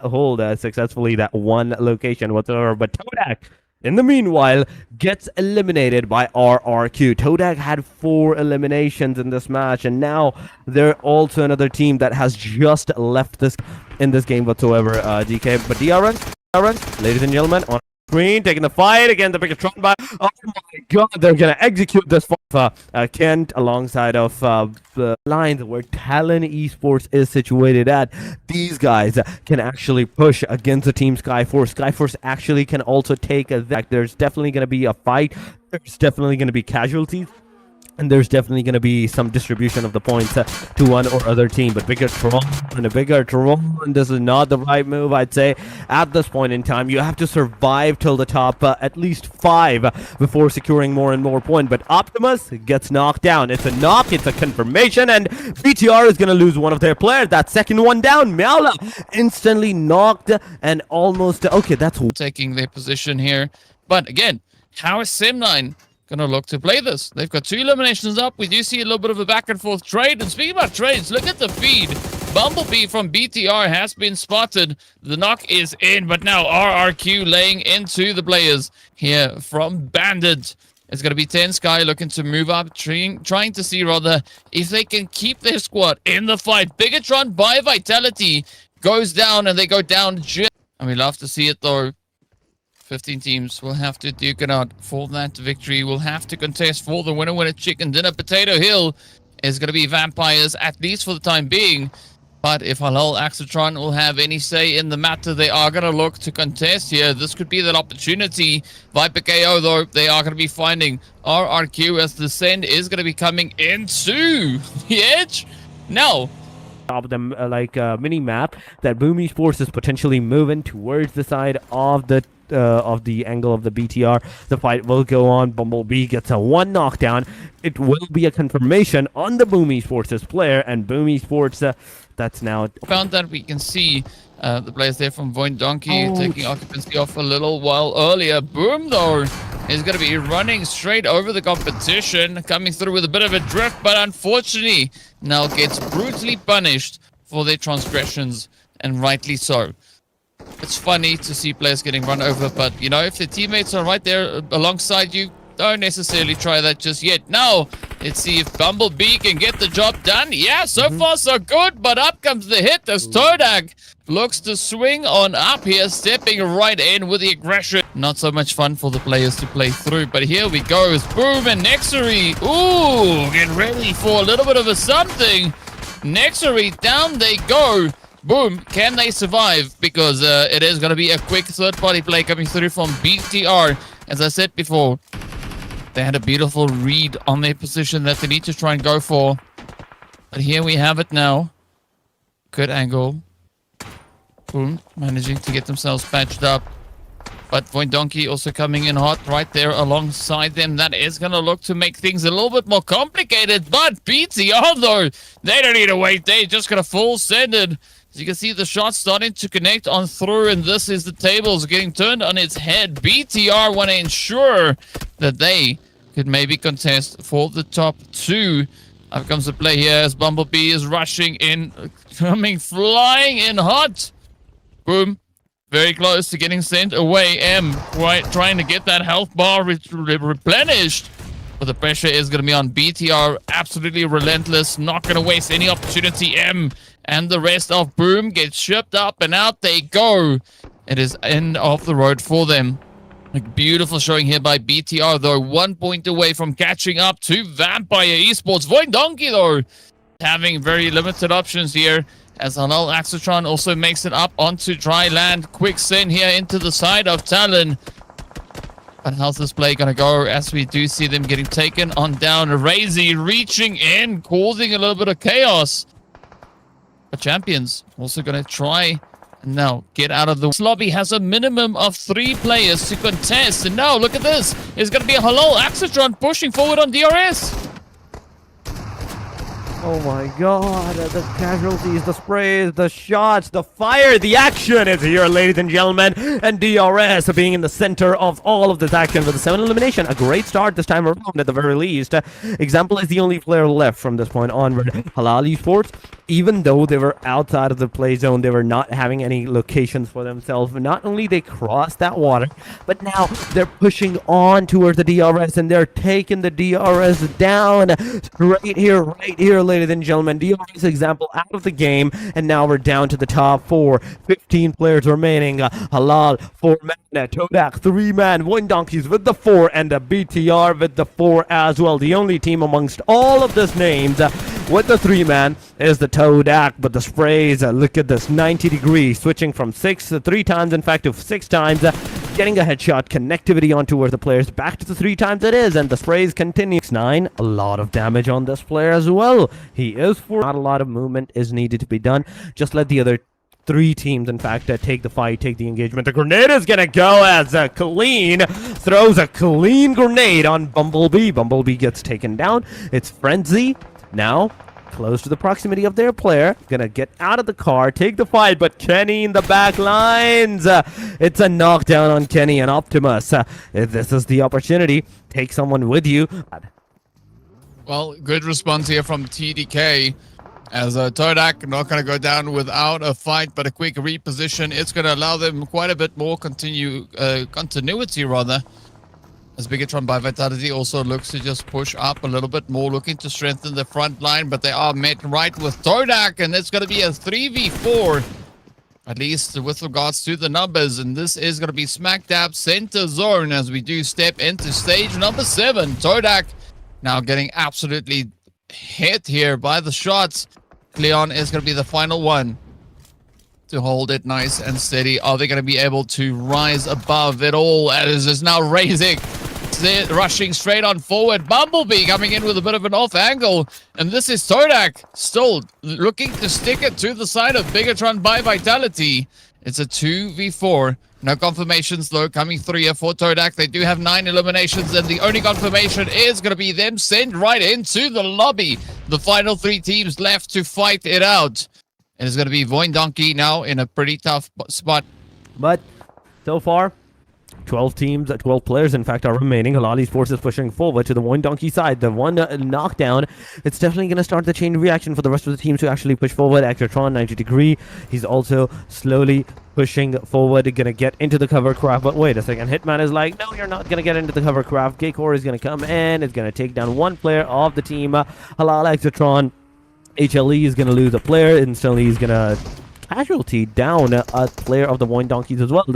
hold successfully that one location whatsoever. But Todak, in the meanwhile, gets eliminated by RRQ. Todak had 4 eliminations in this match, and now they're also another team that has just left this in this game whatsoever, DK. But DRN, ladies and gentlemen, on screen, taking the fight against the Bigatron by, oh my god, they're gonna execute this for Kent alongside of the lines where Talon Esports is situated at. These guys can actually push against the team Skyforce. Skyforce actually can also take a back. There's definitely gonna be a fight. There's definitely gonna be casualties. And there's definitely going to be some distribution of the points to one or other team. But bigger Tron, this is not the right move, I'd say. At this point in time, you have to survive till the top at least 5 before securing more and more points. But Optimus gets knocked down. It's a knock, it's a confirmation, and BTR is going to lose one of their players. That second one down, Meowla instantly knocked and almost... Okay, that's... Taking their position here. But again, how is Sim9 gonna look to play this? They've got 2 eliminations up. We do see a little bit of a back and forth trade. And speaking about trades, look at the feed. Bumblebee from BTR has been spotted. The knock is in, but now RRQ laying into the players here from Bandit. It's going to be 10 Sky looking to move up, trying to see rather if they can keep their squad in the fight. Bigatron by Vitality goes down, and they go down just... And we love to see it though. 15 teams will have to duke it out for that victory. We'll have to contest for the winner chicken dinner. Potato Hill is going to be Vampires, at least for the time being. But if Halal Axatron will have any say in the matter, they are going to look to contest here. This could be that opportunity. Viper KO, though, they are going to be finding RRQ as the send is going to be coming into the edge. Now, of them like mini map that Boom Esports is potentially moving towards the side of the angle of the BTR. The fight will go on. Bumblebee gets a 1 knockdown. It will be a confirmation on the Boom Esports' player, and Boom Esports that's now found that we can see the players there from Voin taking occupancy off a little while earlier. Boom though is going to be running straight over the competition, coming through with a bit of a drift, but unfortunately now gets brutally punished for their transgressions, and rightly so. It's funny to see players getting run over, but you know, if the teammates are right there alongside you, don't necessarily try that just yet. Now, let's see if Bumblebee can get the job done. Yeah, so far so good, but up comes the hit as Todak looks to swing on up here, stepping right in with the aggression. Not so much fun for the players to play through, but here we go. It's Boom and Nexury. Ooh, get ready for a little bit of a something. Nexury, down they go. Boom, can they survive? Because it is going to be a quick third-party play coming through from BTR. As I said before, they had a beautiful read on their position that they need to try and go for. But here we have it now. Good angle. Boom, managing to get themselves patched up. But Voin also coming in hot right there alongside them. That is going to look to make things a little bit more complicated. But BTR, though, they don't need to wait. They're just going to full send it. As you can see, the shots starting to connect on through, and this is the tables getting turned on its head. BTR want to ensure that they could maybe contest for the top 2. Up comes the play here as Bumblebee is rushing in, coming flying in hot. Boom. Very close to getting sent away. Trying to get that health bar replenished. But the pressure is going to be on BTR. Absolutely relentless. Not going to waste any opportunity. And the rest of Boom gets shipped up and out they go. It is end of the road for them. A beautiful showing here by BTR, though. 1 point away from catching up to Vampire Esports. Voin though, having very limited options here. As Halal Axatron also makes it up onto dry land. Quick send here into the side of Talon. But how's this play going to go as we do see them getting taken on down? Razy reaching in, causing a little bit of chaos. But Champions also going to try and now get out of the... This lobby has a minimum of 3 players to contest. And now look at this. It's going to be a Halal Axatron pushing forward on DRS. Oh my god, the casualties, the sprays, the shots, the fire, the action is here, ladies and gentlemen. And DRS being in the center of all of this action with the 7 elimination. A great start this time around at the very least. Example is the only player left from this point onward. Halal Esports, even though they were outside of the play zone, they were not having any locations for themselves. Not only they crossed that water, but now they're pushing on towards the DRS and they're taking the DRS down right here, ladies and gentlemen. DRS example out of the game, and now we're down to the top 4. 15 players remaining. Halal 4-man, Todak 3-man, Voin Donkeys with the 4, and the BTR with the 4 as well. The only team amongst all of these names with the 3-man is the Todak, but the sprays, look at this, 90 degrees, switching from 3 times, in fact, to 6 times, getting a headshot, connectivity on towards the players, back to the 3 times it is, and the sprays continue. 9, a lot of damage on this player as well. He is 4. Not a lot of movement is needed to be done. Just let the other 3 teams, in fact, take the fight, take the engagement. The grenade is gonna go as Clean throws a clean grenade on Bumblebee. Bumblebee gets taken down. It's Frenzy now close to the proximity of their player, gonna get out of the car, take the fight, but Kenny in the back lines. It's a knockdown on Kenny and Optimus. This is the opportunity. Take someone with you. Well, good response here from TDK. As Todak not going to go down without a fight, but a quick reposition. It's going to allow them quite a bit more continuity, rather. As Bigatron by Vitality also looks to just push up a little bit more, looking to strengthen the front line, but they are met right with Todak, and it's going to be a 3v4, at least with regards to the numbers. And this is going to be smack dab center zone as we do step into stage number 7. Todak now getting absolutely hit here by the shots. Cleon is going to be the final one to hold it nice and steady. Are they going to be able to rise above it all? As is now raising, they're rushing straight on forward. Bumblebee coming in with a bit of an off angle, and this is Todak still looking to stick it to the side of Bigatron by Vitality. It's a 2v4. No confirmations though coming through here for Todak. They do have 9 eliminations, and the only confirmation is going to be them sent right into the lobby. The final 3 teams left to fight it out. And it's going to be Voin Donkey now in a pretty tough spot. But so far, 12 teams, 12 players, in fact, are remaining. Halal Esports is pushing forward to the Voin Donkey side. The one knockdown, it's definitely going to start the chain reaction for the rest of the teams to actually push forward. Actotron, 90 degree. He's also slowly pushing forward, gonna get into the cover craft. But wait a second, Hitman is like, no, you're not gonna get into the cover craft. Gaycore is gonna come in, is gonna take down one player of the team. Halal Actotron, HLE is gonna lose a player. Instantly, he's gonna casualty down a player of the Voin Donkeys as well.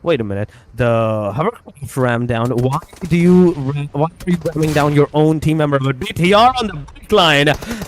Wait a minute. The hovercraft ram down. Why are you ramming down your own team member? But BTR on the back line,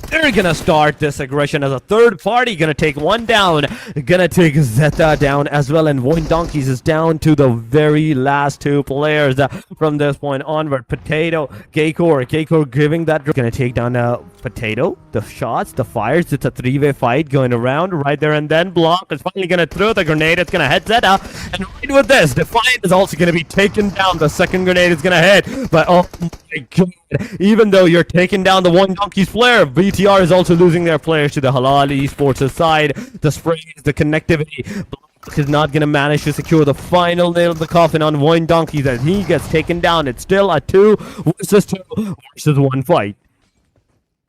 they're gonna start this aggression as a third party. Gonna take one down. Gonna take Zeta down as well. And Voin Donkeys is down to the very last 2 players from this point onward. Potato, Gaycore giving that. Gonna take down Potato. The shots, the fires. It's a 3-way fight going around right there, and then Block is finally gonna throw the grenade. It's gonna hit Zeta, and right with this, Defiant is also going to be taken down. The second grenade is going to hit, but oh my god, even though you're taking down the Voin Donkeys player, BTR is also losing their players to the Halal Esports side. The sprays, the connectivity, Block is not going to manage to secure the final nail of the coffin on Voin Donkeys as he gets taken down. It's still a 2 versus 1 fight.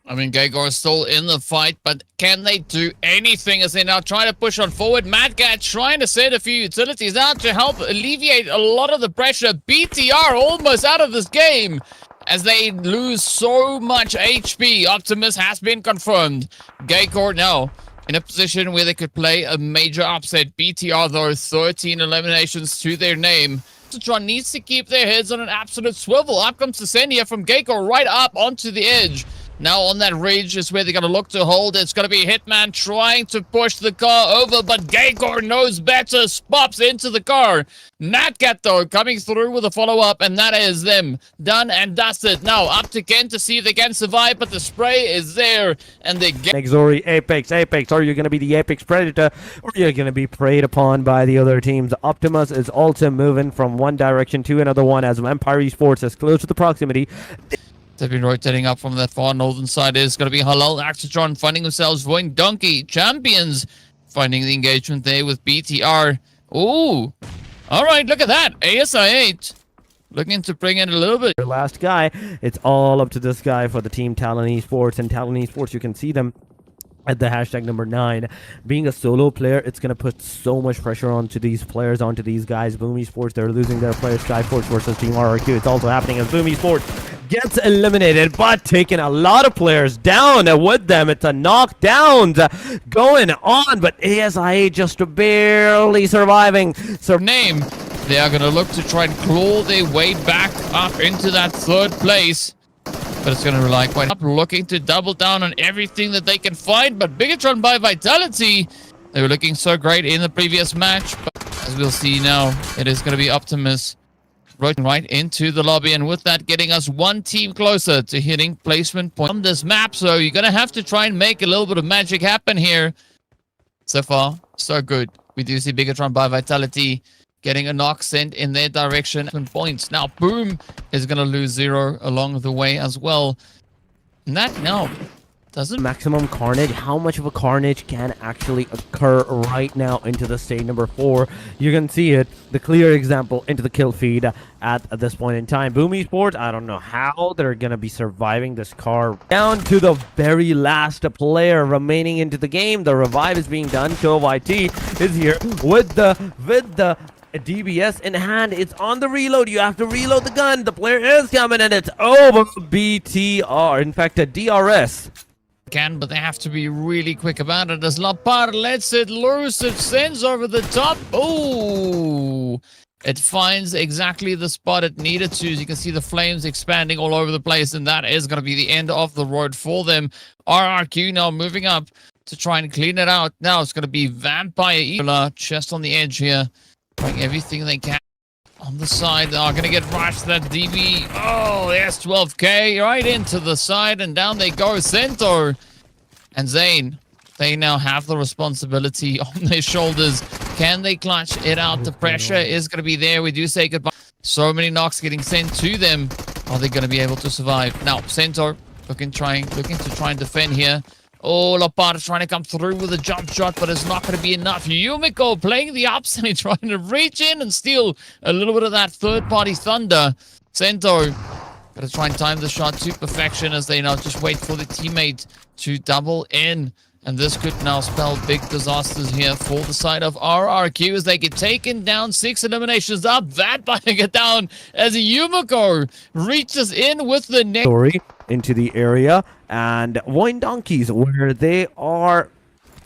I mean, Gagor is still in the fight, but can they do anything as they now try to push on forward? Madcat trying to send a few utilities out to help alleviate a lot of the pressure. BTR almost out of this game as they lose so much HP. Optimus has been confirmed. Gagor now in a position where they could play a major upset. BTR, though, 13 eliminations to their name. Tron needs to keep their heads on an absolute swivel. Up comes Senia from Gagor right up onto the edge. Now on that ridge is where they're going to look to hold. It's going to be Hitman trying to push the car over, but Gagor knows better, pops into the car. Natcat, though, coming through with a follow-up, and that is them. Done and dusted. Now up to Ken to see if they can survive, but the spray is there, and they get... Xori, Apex, are you going to be the Apex Predator, or are you going to be preyed upon by the other teams? Optimus is also moving from one direction to another one as Empire Esports is close to the proximity. They've been rotating up from that far northern side. It's going to be Halal Axatron finding themselves Voin Donkey champions, finding the engagement there with BTR. Ooh, all right, look at that. ASI8 looking to bring in a little bit. Your last guy, it's all up to this guy for the team Talon Esports. And Talon Esports, you can see them at the hashtag number 9. Being a solo player, it's going to put so much pressure onto these players, onto these guys. Boom Esports, they're losing their players. Skyforce versus Team RRQ. It's also happening as Boom Esports gets eliminated, but taking a lot of players down with them. It's a knockdowns going on, but ASIA just barely surviving. Name, they are going to look to try and claw their way back up into that 3rd place. But it's going to rely quite up, looking to double down on everything that they can find. But Bigatron by Vitality, they were looking so great in the previous match. But as we'll see now, it is going to be Optimus right into the lobby. And with that, getting us one team closer to hitting placement point on this map. So you're going to have to try and make a little bit of magic happen here. So far, so good. We do see Bigatron by Vitality getting a knock sent in their direction. Points. Now, Boom is going to lose 0 along the way as well. And that now doesn't... Maximum carnage. How much of a carnage can actually occur right now into the stage number 4? You can see it, the clear example into the kill feed at this point in time. Boom Esports, I don't know how they're going to be surviving this car. Down to the very last player remaining into the game. The revive is being done. Show YT is here with the DBS in hand. It's on the reload. You have to reload the gun. The player is coming and it's over. BTR, in fact, a DRS. But they have to be really quick about it as Lapar lets it loose. It sends over the top. Oh, it finds exactly the spot it needed to. As you can see the flames expanding all over the place, and that is going to be the end of the road for them. RRQ now moving up to try and clean it out. Now it's going to be Vampire Evil just on the edge here, doing everything they can. On the side, they are going to get rushed. That DB. Oh, yes, 12K right into the side, and down they go. Centaur and Zane, they now have the responsibility on their shoulders. Can they clutch it out? The pressure is going to be there. We do say goodbye. So many knocks getting sent to them. Are they going to be able to survive? Now, Centaur looking to try and defend here. Oh, Lapar trying to come through with a jump shot, but it's not going to be enough. Yumiko playing the upside, trying to reach in and steal a little bit of that third-party thunder. Centaur got to try and time the shot to perfection as they now just wait for the teammate to double in. And this could now spell big disasters here for the side of RRQ as they get taken down. 6 eliminations up. That by get down as Yumiko reaches in with the next story into the area, and Voin Donkeys, where they are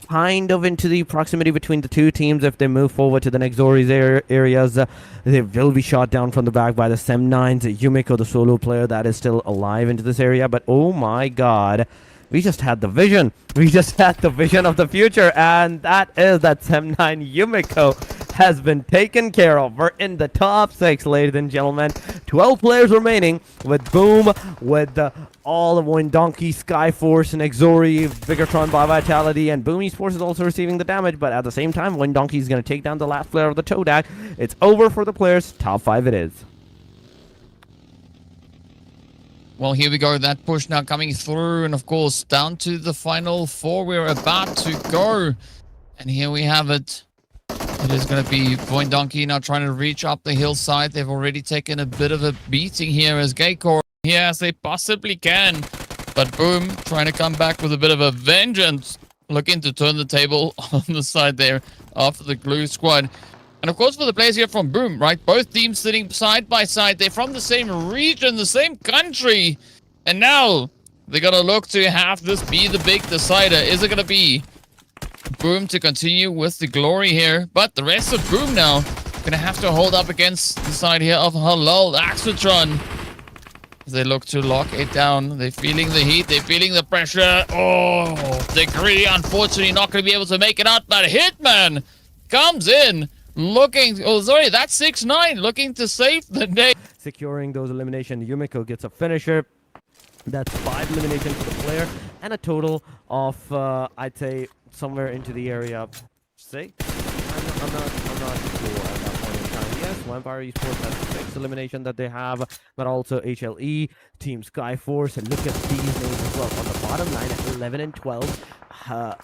kind of into the proximity between the two teams. If they move forward to the next Zori's areas, they will be shot down from the back by the Sem9s. Yumiko, the solo player that is still alive into this area, but oh my god, we just had the vision. We just had the vision of the future, and that is that Sem9 Yumiko has been taken care of. We're in the top 6, ladies and gentlemen. 12 players remaining with Boom, with all the Voin Donkey, Skyforce, and Exori, Bigatron by Vitality, and Boom Esports is also receiving the damage, but at the same time, Voin Donkey is going to take down the last player of the Todak. It's over for the players. Top 5 it is. Well, here we go. That push now coming through. And, of course, down to the final 4 we're about to go. And here we have it. It is going to be Voin Donkey now trying to reach up the hillside. They've already taken a bit of a beating here as Gaycore here as they possibly can. But Boom trying to come back with a bit of a vengeance. Looking to turn the table on the side there after the glue squad. And of course, for the players here from Boom, right? Both teams sitting side by side. They're from the same region, the same country. And now they're going to look to have this be the big decider. Is it going to be Boom to continue with the glory here? But the rest of Boom now going to have to hold up against the side here of Halal Axatron. As they look to lock it down. They're feeling the heat. They're feeling the pressure. Oh, they're really unfortunately not going to be able to make it out. But Hitman comes in. Looking, oh sorry, that's 6-9, looking to save the day. Securing those eliminations, Yumiko gets a finisher. That's 5 eliminations for the player, and a total of, I'd say, somewhere into the area of 6. I'm not sure at that point in time. Yes, Vampire Esports has 6 elimination that they have, but also HLE, Team Skyforce, and look at these names as well. On the bottom line at 11 and 12,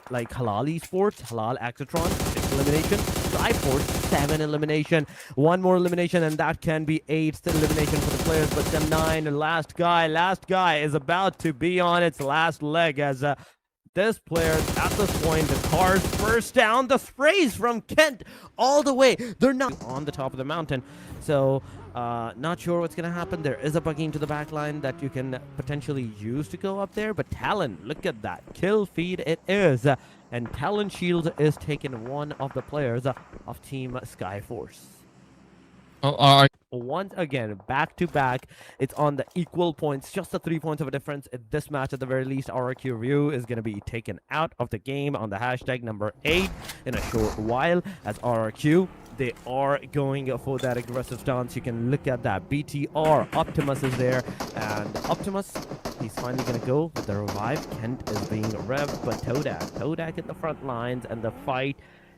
like Halal Esports, Halal Axatron, 6 elimination, Skyforce, 7 elimination, 1 more elimination, and that can be 8th elimination for the players, but the 9, last guy is about to be on its last leg as this player at this point, the cars first down, the sprays from Kent all the way. They're not on the top of the mountain, so not sure what's gonna happen. There is a bugging to the back line that you can potentially use to go up there, but Talon, look at that kill feed it is, and Talon Shield is taking one of the players of Team Skyforce. Oh, Once again, back to back, it's on the equal points, just the 3 points of a difference in this match. At the very least, RRQ Ryu is going to be taken out of the game on the hashtag number 8 in a short while. As RRQ, they are going for that aggressive stance. You can look at that. BTR, Optimus is there, and Optimus, he's finally going to go with the revive. Kent is being revved, but Todak in the front lines, and the fight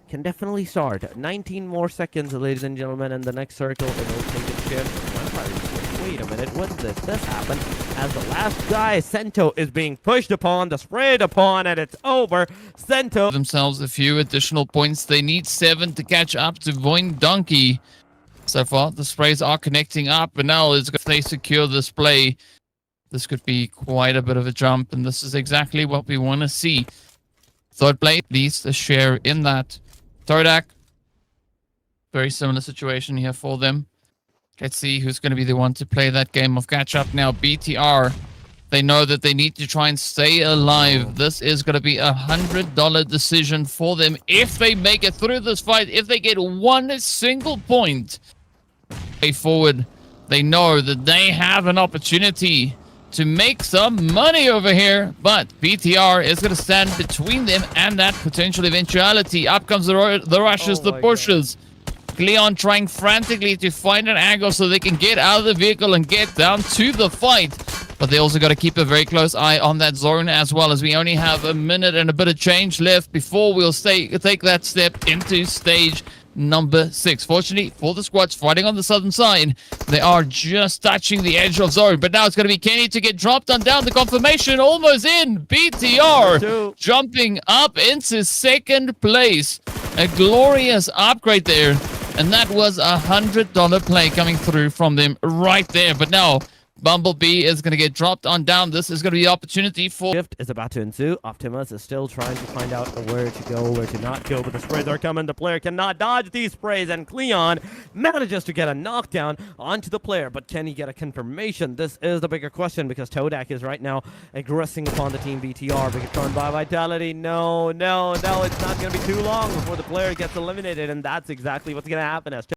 can definitely start. 19 more seconds, ladies and gentlemen, and the next circle, it will take a shift. Wait a minute, what did this happen? As the last guy, Sento, is being pushed upon, the sprayed upon, and it's over. Sento themselves a few additional points. They need 7 to catch up to Voin Donkey. So far, the sprays are connecting up, and now if they secure this play, this could be quite a bit of a jump, and this is exactly what we want to see. Third play leads a share in that. Todak, very similar situation here for them. Let's see who's going to be the one to play that game of catch-up now. BTR, they know that they need to try and stay alive. This is going to be a $100 decision for them if they make it through this fight. If they get 1 single point way forward, they know that they have an opportunity to make some money over here, but BTR is going to stand between them and that potential eventuality. Up comes the rushes, the pushes. Leon trying frantically to find an angle so they can get out of the vehicle and get down to the fight. But they also got to keep a very close eye on that zone as well, as we only have a minute and a bit of change left before we'll take that step into stage number 6. Fortunately for the squads fighting on the southern side, they are just touching the edge of zone. But now it's going to be Kenny to get dropped on down. The confirmation almost in. BTR jumping up into 2nd place. A glorious upgrade there. And that was a $100 play coming through from them right there. But now Bumblebee is going to get dropped on down. This is going to be the opportunity for... Shift is about to ensue. Optimus is still trying to find out where to go, where to not go, but the sprays are coming. The player cannot dodge these sprays, and Cleon manages to get a knockdown onto the player, but can he get a confirmation? This is the bigger question, because Todak is right now aggressing upon the team BTR. Big turn by Vitality. No, it's not going to be too long before the player gets eliminated, and that's exactly what's going to happen as